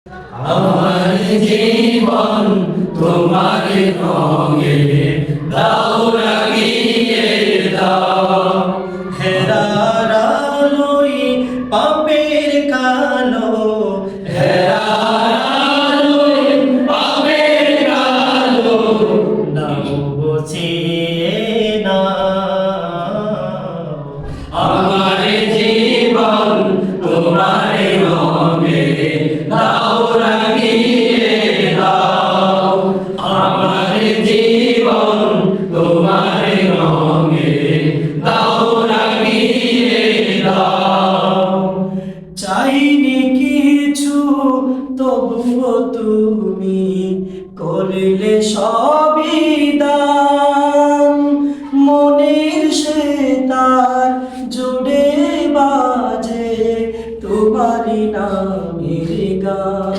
আমার জীবন তোমার রঙে দাও রাঙিয়ে দাও। হেরার আলোয় পাপের কালো, হেরার আলোয় পাপের কালো নাও বুঝিয়ে নাও। আমার জীবন তোমার রঙে দাও রাঙিয়ে দাও। আমার জীবন তোমার রঙে দাও রাঙিয়ে দাও। চাইনি কিছু তবুও তুমি করিলে সবই দাও।